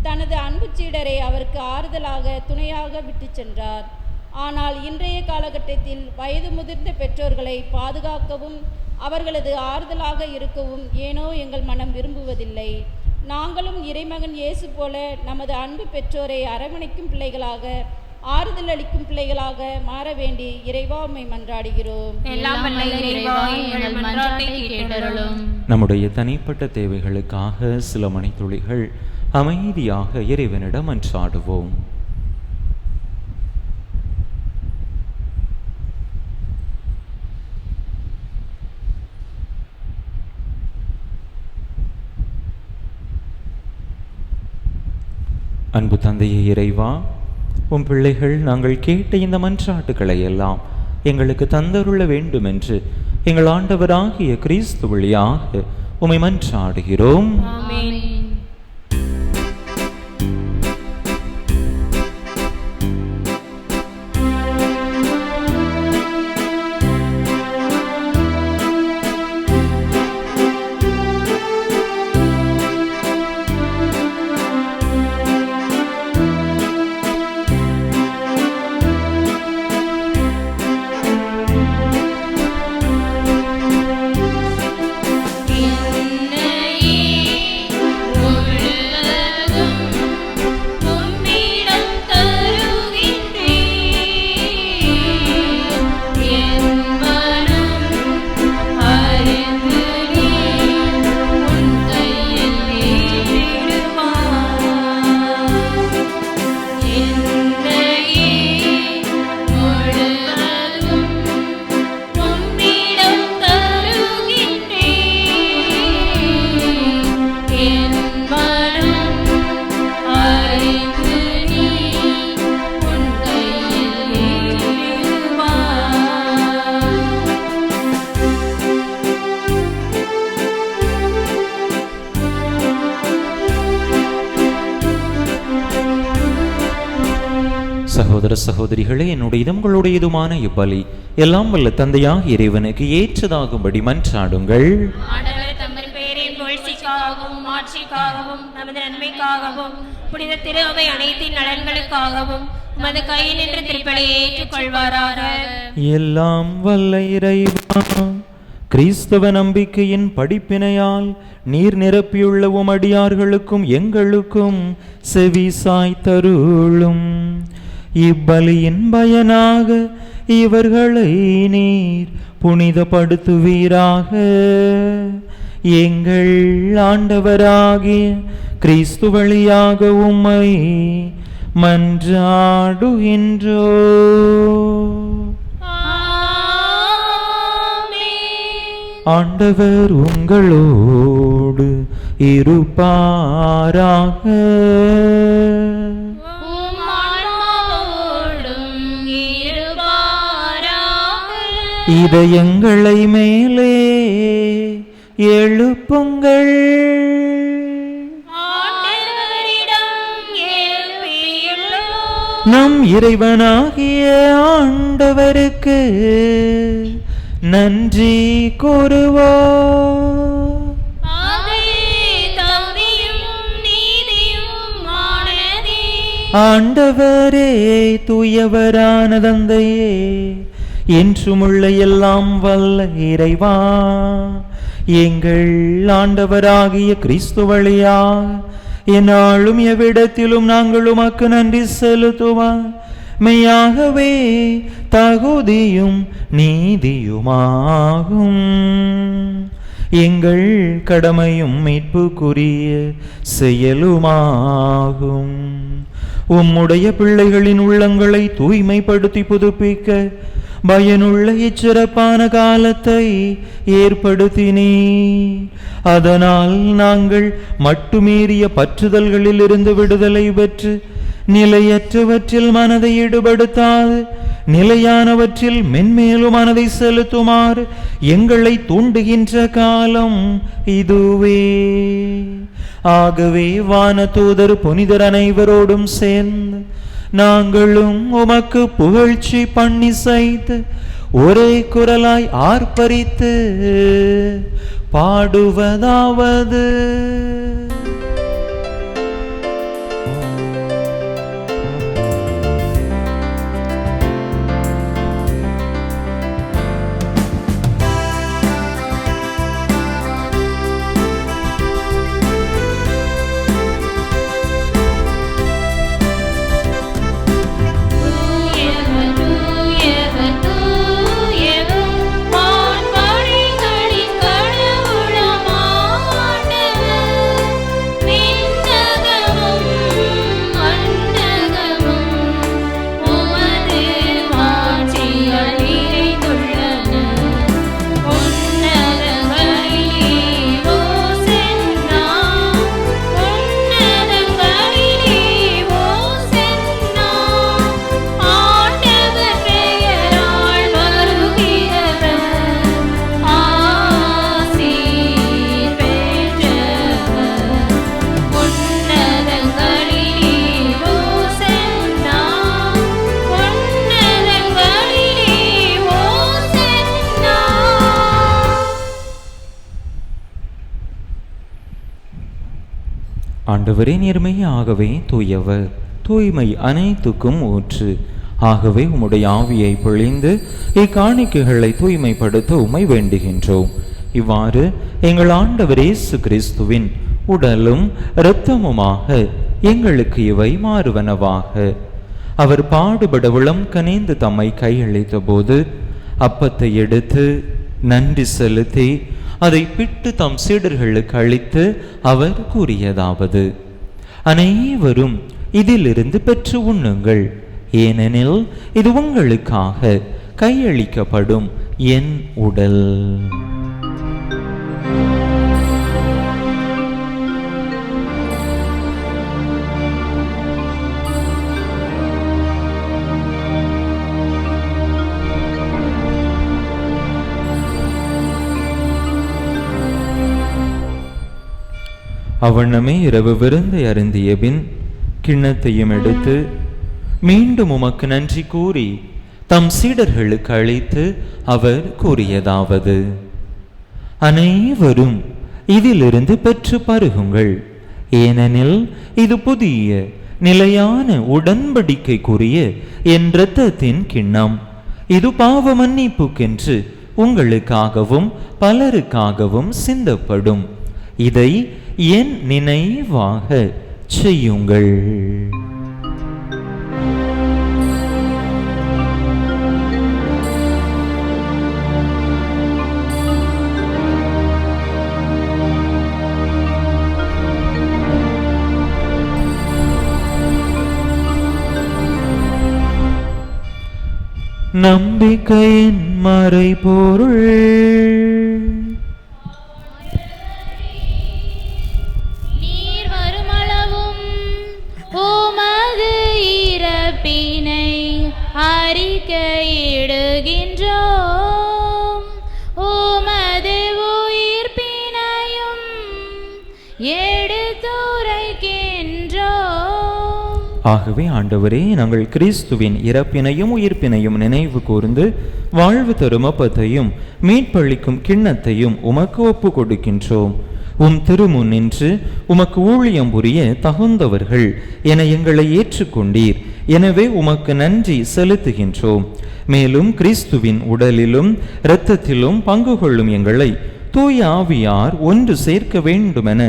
தனது அன்பு சீடரை அவருக்கு ஆறுதலாக துணையாக விட்டு சென்றார். ஆனால் இன்றைய காலகட்டத்தில் வயது முதிர்ந்த பெற்றோர்களை பாதுகாக்கவும் அவர்களது ஆறுதலாக இருக்கவும் ஏனோ எங்கள் மனம் விரும்புவதில்லை. நாங்களும் இறைமகன் இயேசு போல நமது அன்பு பெற்றோரை அரவணைக்கும் பிள்ளைகளாக, ஆறுதல் அளிக்கும் பிள்ளைகளாக மாற வேண்டி இறைவா உம்மை மன்றாடுகிறோம். நம்முடைய தனிப்பட்ட தேவைகளுக்காக சில மணித்துளிகள் அமைதியாக இறைவனிடம் மன்றாடுவோம். அன்பு தந்தையே இறைவா, உம் பிள்ளைகள் நாங்கள் கேட்ட இந்த மன்றாட்டுக்களை எல்லாம் எங்களுக்கு தந்தருள வேண்டும் என்று எங்கள் ஆண்டவராகிய கிறிஸ்து வழியாக உம்மை மன்றாடுகிறோம். சகோதர சகோதரிகளே, என்னுடையதும் உங்களுடையதுமான இப்பலி எல்லாம் வல்ல தந்தையாக இறைவனுக்கு ஏற்றதாகும்படி மன்றாடுங்கள். ஆட்சிக்காகவும் நமது நன்மைக்காகவும் புனித திரு அவை அனைத்தின் நலன்களுக்காகவும் உமது கையில் நின்று திருப்பலியை ஏற்றுக்கொள்வாராக. எல்லாம் வல்ல இறைவா, கிறிஸ்தவ நம்பிக்கையின் படிப்பினையால் நீர் நிரப்பியுள்ள உமடியார்களுக்கும் எங்களுக்கும் செவி சாய்த்தருளும். இப்பலியின் பயனாக இவர்களை நீர் புனிதப்படுத்துவீராக. எங்கள் ஆண்டவராகிய கிறிஸ்து வழியாக உம்மை மன்றாடுகின்றோ. ஆண்டவர் உங்களோடு இருப்பாராக. இதயங்களை மேலே எழுப்புங்கள். நம் இறைவனாகிய ஆண்டவருக்கு நன்றி கூறுவோம். நீதியும் மாணவருமானதே. ஆண்டவரே, தூயவரான தந்தையே, என்றுமுள்ள எல்லாம் வல்ல இறைவா, எங்கள் ஆண்டவராகிய கிறிஸ்து வழியாக என்னாலும் எவ்விடத்திலும் நாங்கள் உமக்கு நன்றி செலுத்துவோம். மெய்யாகவே தகுதியும் நீதியுமாகும். எங்கள் கடமையும் மீட்புக்குரிய செயலுமாகும். உம்முடைய பிள்ளைகளின் உள்ளங்களை தூய்மைப்படுத்தி புதுப்பிக்க பயனுள்ள இச்சிறப்பான காலத்தை ஏற்படுத்தினீ. அதனால் நாங்கள் மட்டுமீறிய பற்றுதல்களில் இருந்து விடுதலை பெற்று நிலையற்றவற்றில் மனதை ஈடுபடுத்தாது நிலையானவற்றில் மென்மேலும் மனதை செலுத்துமாறு எங்களை தூண்டுகின்ற காலம் இதுவே. ஆகவே வானதூதர் புனிதர் அனைவரோடும் சேர்ந்து நாங்களும் உமக்கு புகழ்ச்சி பண்ணி செய்து ஒரே குரலாய் ஆர்ப்பரித்து பாடுவதாவது: ஆண்டவரே, நேர்மையாகவே தூயவர், தூய்மை அனைத்துக்கும் ஊற்று. ஆகவே உம்முடைய ஆவியை பொழிந்து இக்காணிக்கைகளை தூய்மைப்படுத்த உம்மை வேண்டுகின்றோம். இவ்வாறு எங்கள் ஆண்டவர் இயேசு கிறிஸ்துவின் உடலும் இரத்தமுமாக எங்களுக்கு இவை மாறுவனவாக. அவர் பாடுபட உளம் கனிந்து தம்மை கையளித்த போது அப்பத்தை எடுத்து நன்றி செலுத்தி அதை பிட்டு தம் சீடர்களுக்கு அளித்து அவர் கூறியதாவது: அனைவரும் இதிலிருந்து பெற்று உண்ணுங்கள், ஏனெனில் இது உங்களுக்காக கையளிக்கப்படும் என் உடல். அவ்வண்ணமே இரவு விருந்தை அருந்திய பின் கிண்ணத்தையும் எடுத்து மீண்டும் உமக்கு நன்றி கூறி தம் சீடர்களுக்கு அளித்து அவர் கூறியதாவது: அனைவரும் இதிலிருந்து பெற்று பருகுங்கள், ஏனெனில் இது புதிய நிலையான உடன்படிக்கைக்குரிய என் இரத்தத்தின் கிண்ணம். இது பாவ மன்னிப்புக்கென்று உங்களுக்காகவும் பலருக்காகவும் சிந்தப்படும். இதை என் நினைவாக செய்யுங்கள். நம்பிக்கையின் மறைபொருள். நீர் வருமளவும் உமது இறப்பினை அறிக்கையிடுகின்றோம், உமது உயிர்ப்பினையும் எடுத்துரைக்கின்றோம். ஆகவே ஆண்டவரே, நாங்கள் கிறிஸ்துவின் இறப்பினையும் உயிர்ப்பினையும் நினைவு கூர்ந்து வாழ்வு தரும் அப்பத்தையும் மீட்பளிக்கும் கிண்ணத்தையும் உமக்கு ஒப்பு கொடுக்கின்றோம். திருமுன் நின்று உமக்கு ஊழியம் புரிய தகுந்தவர்கள் என எங்களை ஏற்றுக்கொண்டீர். எனவே உமக்கு நன்றி செலுத்துகின்றோம். மேலும் கிறிஸ்துவின் உடலிலும் இரத்தத்திலும் பங்கு கொள்ளும் எங்களை தூய ஆவியார் ஒன்று சேர்க்க வேண்டுமென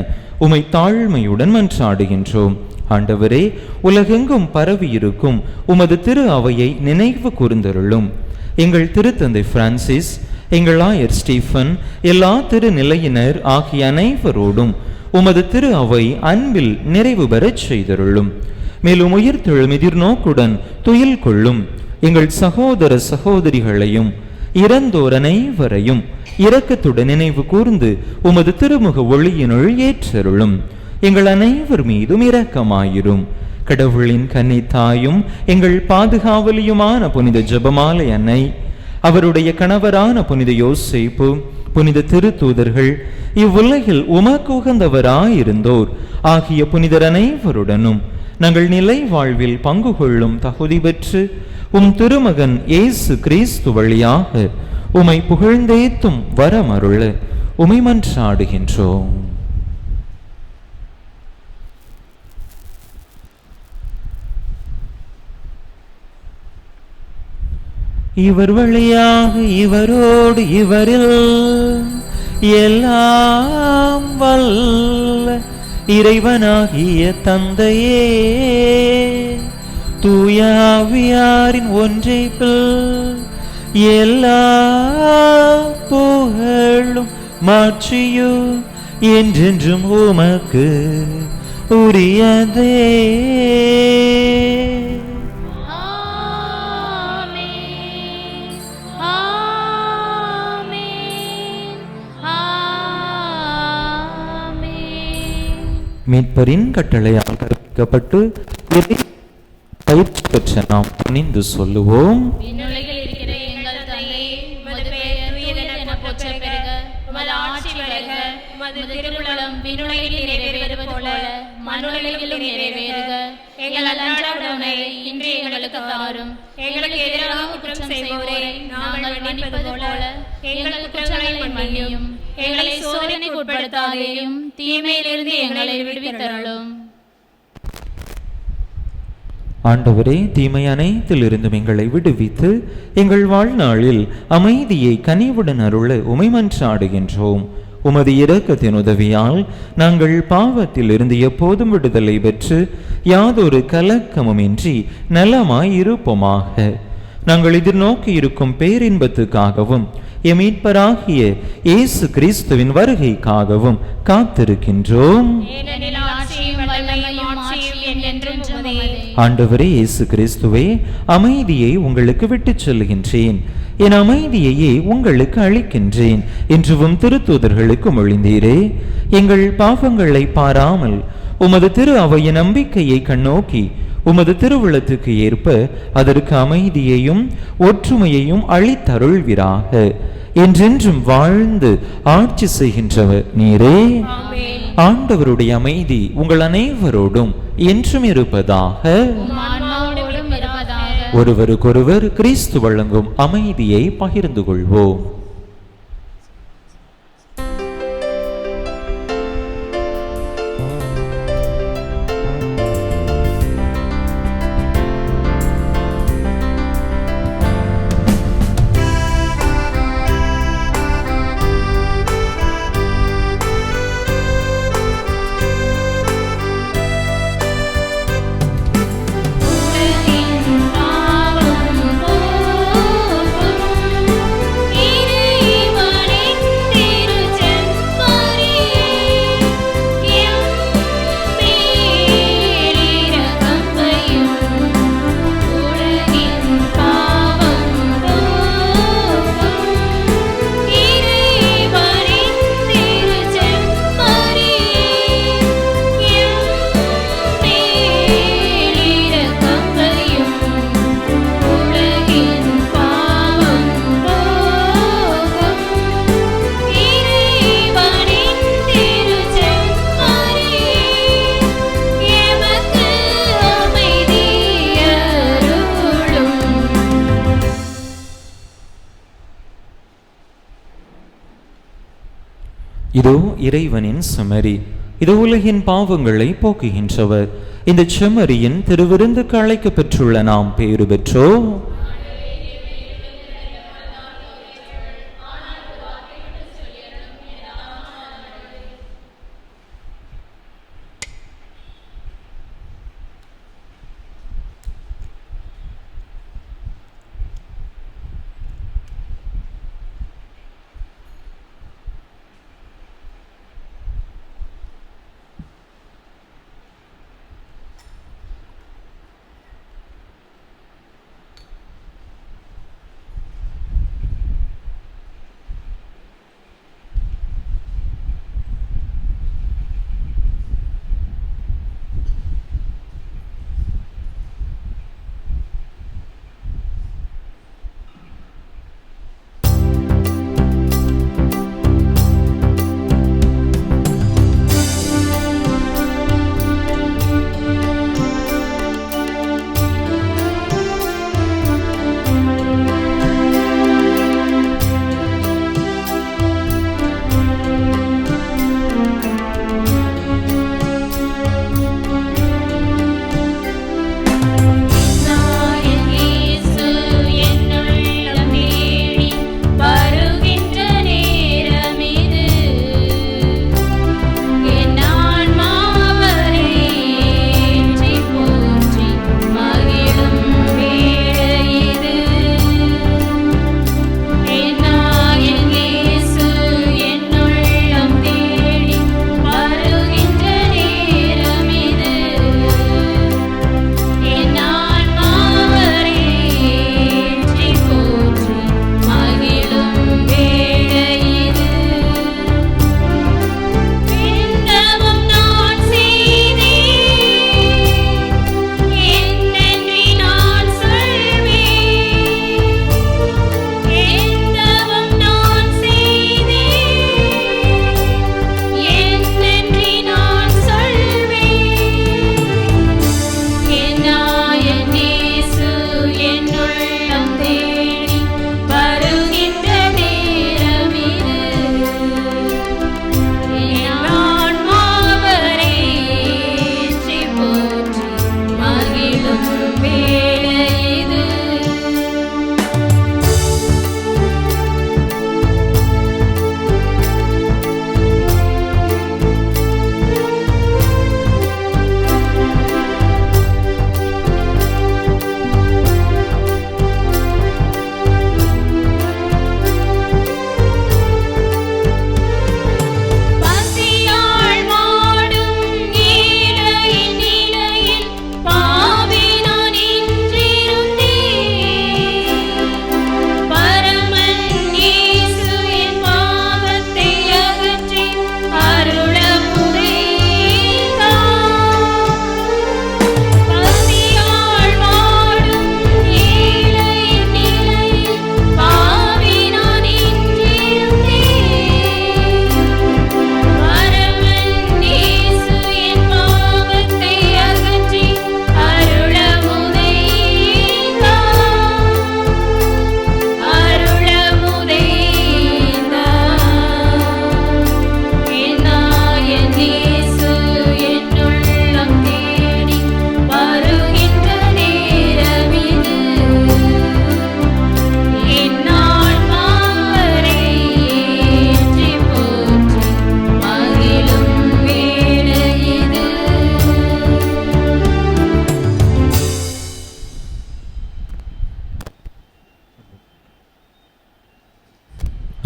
உமை தாழ்மையுடன் மன்றாடுகின்றோம். ஆண்டவரே, உலகெங்கும் பரவியிருக்கும் உமது திரு அவையை நினைவு கூர்ந்தருளும். எங்கள் திருத்தந்தை பிரான்சிஸ், எங்கள் ஆயர் ஸ்டீஃபன், எல்லா திருநிலையினர் ஆகிய அனைவரோடும் உமது திரு அவை அன்பில் நிறைவு பெறச் செய்தருளும். மேலும் உயிர்த்தெழும் எதிர்நோக்குடன் துயில் கொள்ளும் எங்கள் சகோதர சகோதரிகளையும் இறந்தோர் அனைவரையும் இரக்கத்துடன் நினைவு கூர்ந்து உமது திருமுக ஒளியினுள் ஏற்றருளும். எங்கள் அனைவர் மீதும் இரக்கமாயிரும். கடவுளின் கன்னித்தாயும் எங்கள் பாதுகாவலியுமான புனித ஜெபமாலை அன்னை, அவருடைய கணவரான புனித யோசேப்பு, புனித திருத்தூதர்கள், இவ்வுலகில் உமக்கு உகந்தவராயிருந்தோர் ஆகிய புனிதர் அனைவருடனும் நாங்கள் நிலை வாழ்வில் பங்கு கொள்ளும் தகுதி பெற்று திருமகன் இயேசு கிறிஸ்து வழியாக உமை புகழ்ந்தேத்தும் வரமருள உமை மன்றாடுகின்றோம். இவர் வழியாக இவரோடு இவரில் எல்லாம் வல்ல இறைவனாகிய தந்தையே, தூய ஆவியாரின் ஒன்றைப்பில் எல்லா புகழும் மாட்சியும் என்றென்றும் உமக்கு உரியதே. மீட்பரின் கட்டளையால் கற்பிக்கப்பட்டு பயிற்சி பெற்ற நாம் துணிந்து சொல்லுவோம். தீமையிலிருந்து எங்களை விடுவித்தருளும். ஆண்டவரே, தீமை அனைத்திலிருந்தும் எங்களை விடுவித்து எங்கள் வாழ்நாளில் அமைதியை கனிவுடன் அருள உமை மன்றாடுகின்றோம். உமது இரக்கத்தின் உதவியால் நாங்கள் பாவத்தில் இருந்து எப்போதும் விடுதலை பெற்று யாதொரு கலக்கமுமின்றி நலமாய் இருப்போமாக. நாங்கள் எதிர்நோக்கி இருக்கும் பேரின்பத்துக்காகவும் மீட்பராகிய இயேசு கிறிஸ்துவின் வருகைக்காகவும் காத்திருக்கின்றோம். ஆண்டவரே இயேசு கிறிஸ்துவே, அமைதியை உங்களுக்கு விட்டுச் செல்கின்றேன், என் அமைதியையே உங்களுக்கு அளிக்கின்றேன் என்றும் திருத்தூதர்களுக்கு மொழிந்தீரே. எங்கள் பாவங்களை பாராமல் உமது திரு அவையின் நம்பிக்கையை கண்ணோக்கி உமது திருவுளத்துக்கு ஏற்ப அதற்கு அமைதியையும் ஒற்றுமையையும் அளித்தருள்வீராக. என்றென்றும் வாழ்ந்து ஆட்சி செய்கின்றவர் நீரே. ஆண்டவருடைய அமைதி உங்கள் அனைவரோடும் என்றும் இருப்பதாக. ஒருவருக்கொருவர் கிறிஸ்து வழங்கும் அமைதியை பகிர்ந்து கொள்வோம். இரு இதோ இறைவனின் செம்மறி, இதோ உலகின் பாவங்களை போக்குகின்றவர். இந்த செம்மறியின் திருவிருந்துக்கு அழைக்க பெற்றுள்ள நாம் பேறு பெற்றோ.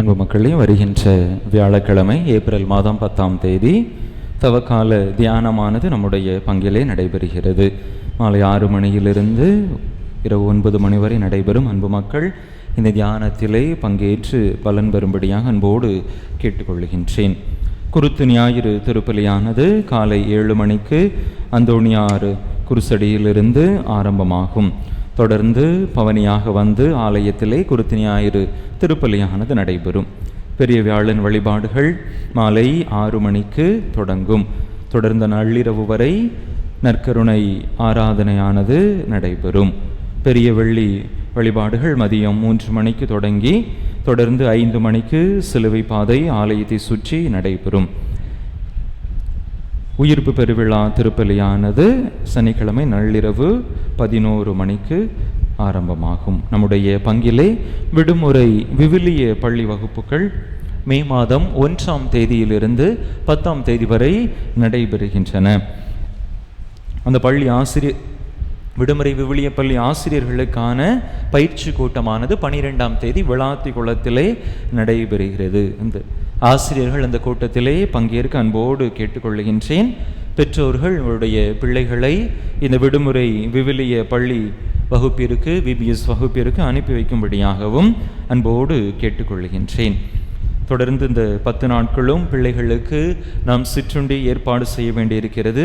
அன்பு மக்களே, வருகின்ற வியாழக்கிழமை ஏப்ரல் மாதம் 10ஆம் தேதி தவக்கால தியானமானது நம்முடைய பங்கிலே நடைபெறுகிறது. மாலை 6 மணியிலிருந்து இரவு 9 மணி வரை நடைபெறும். அன்பு மக்கள் இந்த தியானத்திலே பங்கேற்று பலன் பெறும்படியாக அன்போடு கேட்டுக்கொள்கின்றேன். குருத்து ஞாயிறு திருப்பலியானது காலை 7 மணிக்கு அந்தோணியாறு குருசடியிலிருந்து ஆரம்பமாகும். தொடர்ந்து பவனியாக வந்து ஆலயத்திலே குருத்து ஞாயிறு திருப்பலியானது நடைபெறும். பெரிய வியாழன் வழிபாடுகள் மாலை 6 மணிக்கு தொடங்கும். தொடர்ந்த நள்ளிரவு வரை நற்கருணை ஆராதனையானது நடைபெறும். பெரிய வெள்ளி வழிபாடுகள் மதியம் 3 மணிக்கு தொடங்கி தொடர்ந்து 5 மணிக்கு சிலுவை பாதை ஆலயத்தை சுற்றி நடைபெறும். உயிர்ப்பு பெருவிழா திருப்பலியானது சனிக்கிழமை நள்ளிரவு 11 மணிக்கு ஆரம்பமாகும். நம்முடைய பங்கிலே விடுமுறை விவிலிய பள்ளி வகுப்புகள் மே மாதம் 1ஆம் தேதியிலிருந்து 10ஆம் தேதி வரை நடைபெறுகின்றன. அந்த பள்ளி விடுமுறை விவிலிய பள்ளி ஆசிரியர்களுக்கான பயிற்சி கூட்டமானது 12ஆம் தேதி விளாத்தி குளத்திலே நடைபெறுகிறது. இந்த ஆசிரியர்கள் அந்த கூட்டத்திலே பங்கேற்க அன்போடு கேட்டுக்கொள்கின்றேன். பெற்றோர்கள் உங்களுடைய பிள்ளைகளை இந்த விடுமுறை விவிலிய பள்ளி வகுப்பிற்கு VBS வகுப்பிற்கு அனுப்பி வைக்கும்படியாகவும் அன்போடு கேட்டுக்கொள்கின்றேன். தொடர்ந்து இந்த 10 நாட்களும் பிள்ளைகளுக்கு நாம் சிற்றுண்டி ஏற்பாடு செய்ய வேண்டியிருக்கிறது.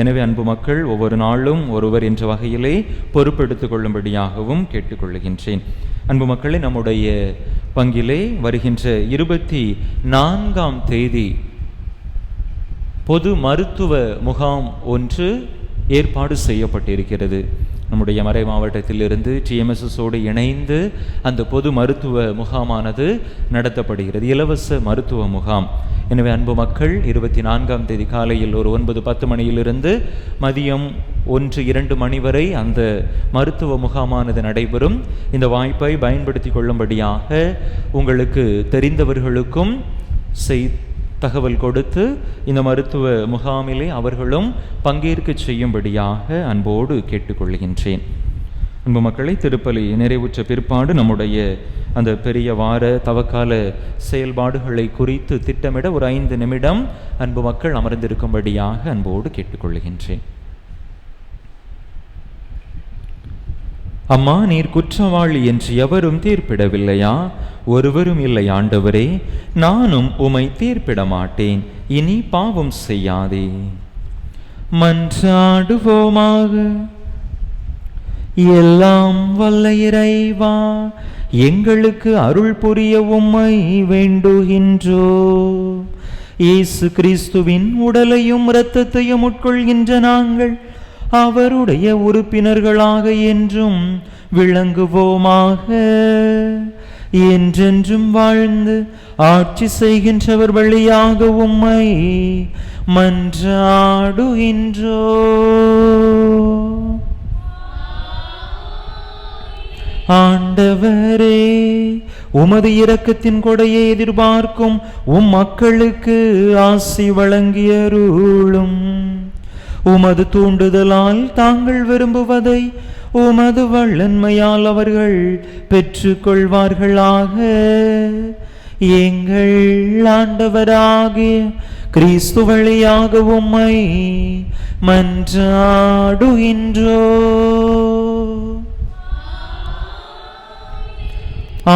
எனவே அன்பு மக்கள் ஒவ்வொரு நாளும் ஒருவர் என்ற வகையிலே பொறுப்பெடுத்துக் கொள்ளும்படியாகவும் கேட்டுக்கொள்கின்றேன். அன்பு மக்களை, நம்முடைய பங்கிலே வருகின்ற 24ஆம் தேதி பொது மருத்துவ முகாம் ஒன்று ஏற்பாடு செய்யப்பட்டிருக்கிறது. நம்முடைய மறை மாவட்டத்திலிருந்து TMSSோடு இணைந்து அந்த பொது மருத்துவ முகாமானது நடத்தப்படுகிறது. இலவச மருத்துவ முகாம். எனவே அன்பு மக்கள் 24ஆம் தேதி காலையில் ஒரு 9-10 மணியிலிருந்து மதியம் 1-2 மணி வரை அந்த மருத்துவ முகாமானது நடைபெறும். இந்த வாய்ப்பை பயன்படுத்தி கொள்ளும்படியாக உங்களுக்கு தெரிந்தவர்களுக்கும் தகவல் கொடுத்து இந்த மருத்துவ முகாமிலே அவர்களும் பங்கேற்க செய்யும்படியாக அன்போடு கேட்டுக்கொள்கின்றேன். அன்பு மக்களை, திருப்பலி நிறைவுற்ற பிற்பாடு நம்முடைய அந்த பெரிய வார தவக்கால செயல்பாடுகளை குறித்து திட்டமிட ஒரு 5 நிமிடம் அன்பு மக்கள் அமர்ந்திருக்கும்படியாக அன்போடு கேட்டுக்கொள்கின்றேன். அம்மா, நீர் குற்றவாளி என்று எவரும் தீர்ப்பிடவில்லையா? ஒருவரும் இல்லை ஆண்டவரே, நானும் உம்மை தீர்ப்பிட மாட்டேன். இனி பாவம் செய்யாதே. மன்றாடுவோமாக. எல்லாம் வல்ல இறைவா, எங்களுக்கு அருள் புரிய உம்மை வேண்டுகின்றோ. இயேசு கிறிஸ்துவின் உடலையும் இரத்தத்தையும் உட்கொள்கின்ற நாங்கள் அவருடைய உறுப்பினர்களாக என்றும் விளங்குவோமாக. என்றென்றும் வாழ்ந்து ஆட்சி செய்கின்றவர் வழியாக உம்மை மன்றாடுகின்றோ. ஆண்டவரே, உமது இரக்கத்தின் கொடையை எதிர்பார்க்கும் மக்களுக்கு ஆசி வழங்கியருளும். உமது தூண்டுதலால் தாங்கள் விரும்புவதை உமது வல்லன்மையால் அவர்கள் பெற்றுக்கொள்வார்களாக. எங்கள் ஆண்டவராகிய கிறிஸ்து வழியாக உம்மை மன்றாடுகின்றோ.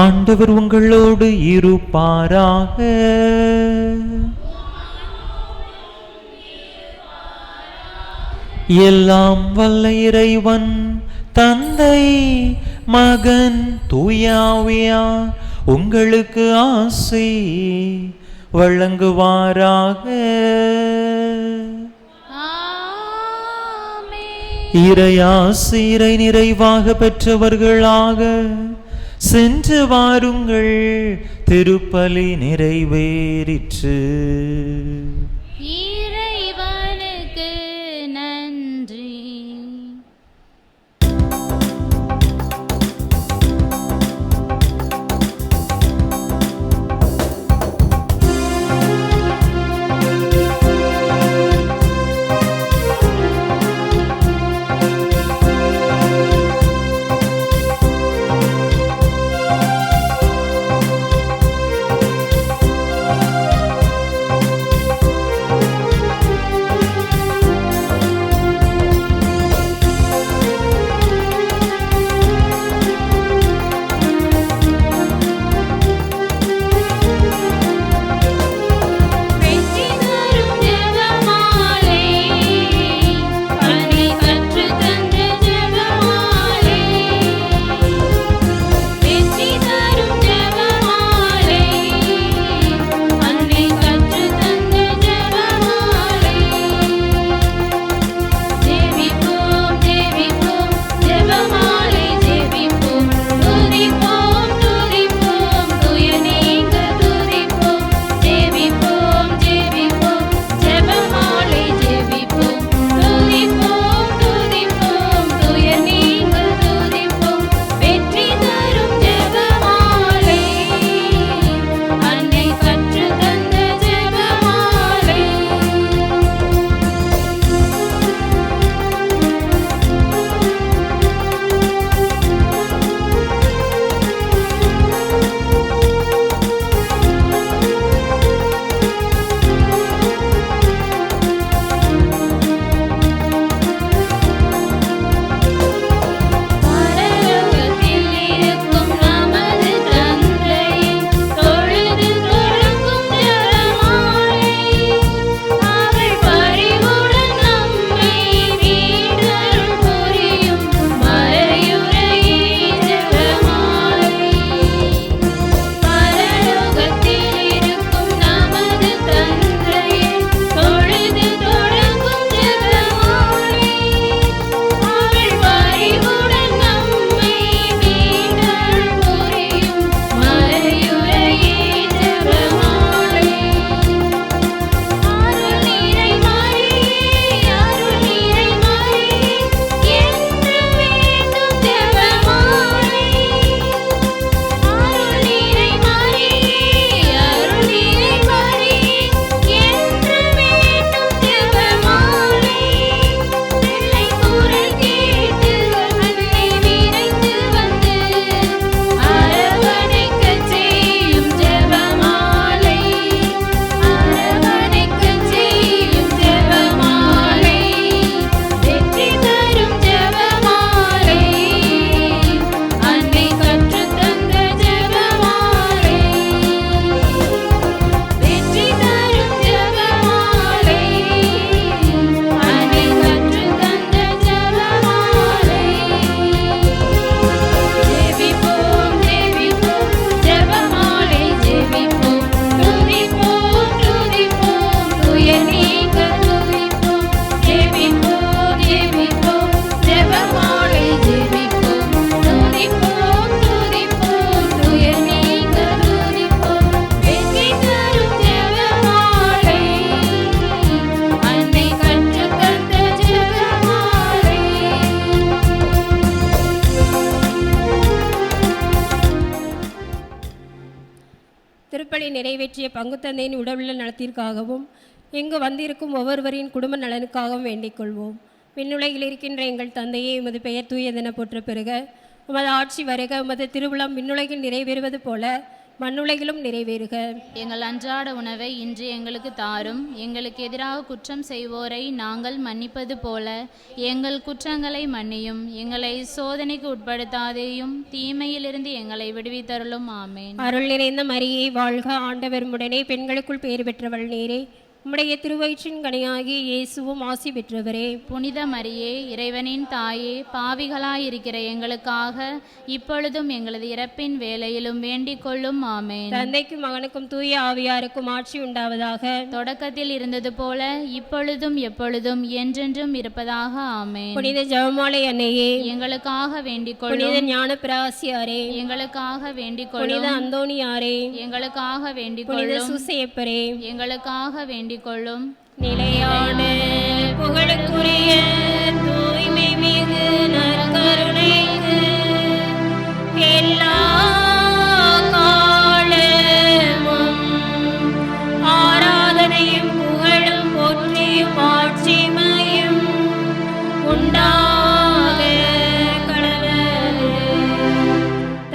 ஆண்டவர் உங்களோடு இருப்பாராக. எல்லாம் வல்ல இறைவன் தந்தை, மகன், தூய ஆவியார் உங்களுக்கு ஆசி வழங்குவாராக. இறையாசி இறை நிறைவாக பெற்றவர்களாக சென்று வாருங்கள். திருப்பலி நிறைவேறிற்று. திருப்பலி நிறைவேற்றிய பங்கு தந்தையின் உடலுள்ள நலத்திற்காகவும் இங்கு வந்திருக்கும் ஒவ்வொருவரின் குடும்ப நலனுக்காகவும் வேண்டிக் கொள்வோம். விண்ணுலகில் இருக்கின்ற எங்கள் தந்தையே, உமது பெயர் தூயதென போற்ற பெறுக. உமது ஆட்சி வருக. உமது திருவுளம் விண்ணுலகில் நிறைவேறுவது போல மண்ணுலகிலும் நிறைவேறுக. எங்கள் அன்றாட உணவை இன்று எங்களுக்கு தாரும். எங்களுக்கு எதிராக குற்றம் செய்வோரை நாங்கள் மன்னிப்பது போல எங்கள் குற்றங்களை மன்னியும். எங்களை சோதனைக்கு உட்படுத்தாதேயும், தீமையிலிருந்து எங்களை விடுவித்தருளும். ஆமேன். அருள் நிறைந்த மரியே வாழ்க, ஆண்டவர் உடனே பெண்களுக்குள் பேறு பெற்றவள் நீரே. உம்முடைய திருவயிற்றின் கனியாகிய இயேசுவும் ஆசி பெற்றவரே. புனித மரியே, இறைவனின் தாயே, பாவிகளாயிருக்கிற எங்களுக்காக இப்பொழுதும் எங்களது இறப்பின் வேளையிலும் வேண்டிக் கொள்ளும். ஆமேன். தந்தைக்கும் மகனுக்கும் தூய ஆவியாருக்கும் ஆட்சி உண்டாவதாக. தொடக்கத்தில் இருந்தது போல இப்பொழுதும் எப்பொழுதும் என்றென்றும் இருப்பதாக. ஆமேன். புனித ஜெபமாலை அன்னையே, எங்களுக்காக வேண்டிக் கொள்ளும். புனித ஞான பிராசியாரே, எங்களுக்காக வேண்டிக் புனித கொள்ளும். அந்தோணியாரே, எங்களுக்காக வேண்டிக் புனித கொள்ளும். சூசையப்பரே, எங்களுக்காக வேண்டிக் கொள்ளும். நிலையான புகழுக்குரிய தூய்மை மிகு நற்கருணைக்கு எல்லா காலமும் ஆராதனையும் புகழும் போற்றியும் ஆட்சிமையும் உண்டாக கடவுள்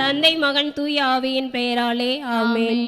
தந்தை மகன் தூய ஆவியின் பெயராலே. ஆமென்.